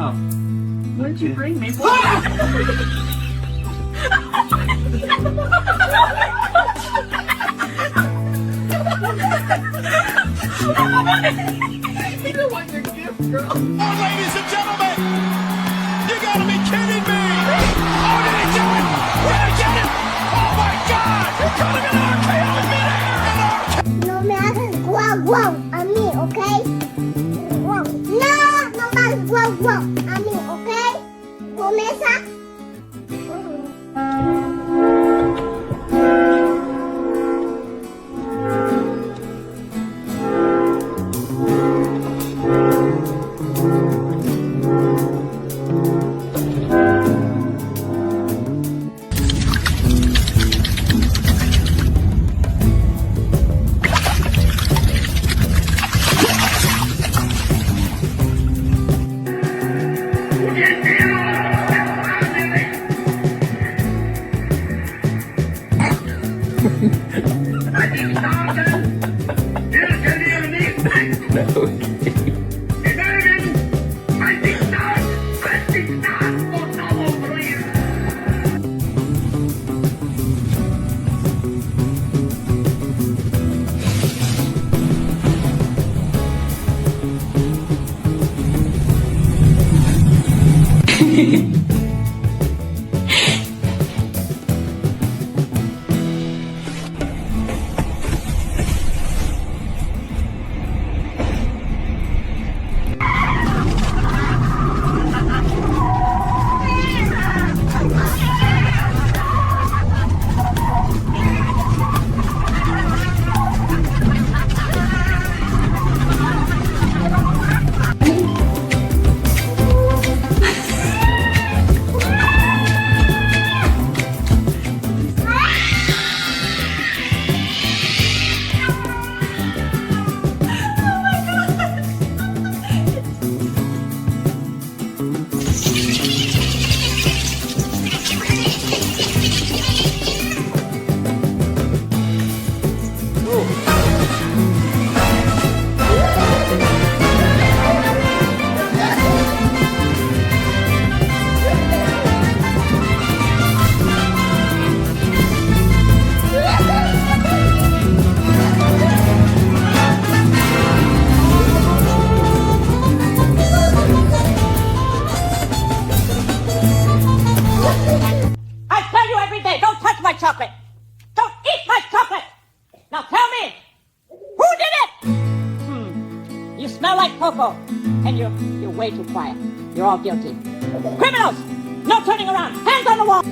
Oh. What did you bring me? You don't want your gift, girl. Oh, ladies and gentlemen, you gotta be kidding me! Oh, did he do it? Did he get it? Oh my God! You're cutting an RKO midair! No matter grow, grow, I mean, okay? Grow. No, no matter grow, grow, I mean, okay? Começa. I tell you every day, don't touch my chocolate. Don't eat my chocolate. Now tell me, who did it? You smell like cocoa, and you're way too quiet. You're all guilty. Criminals, no turning around. Hands on the wall.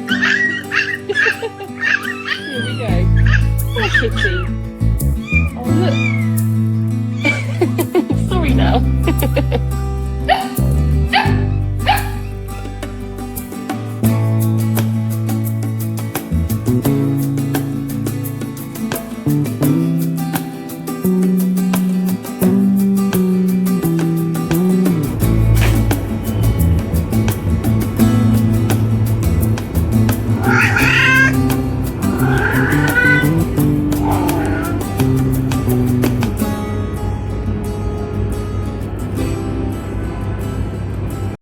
Here we go. Oh, Kitty. Oh, look. Sorry now.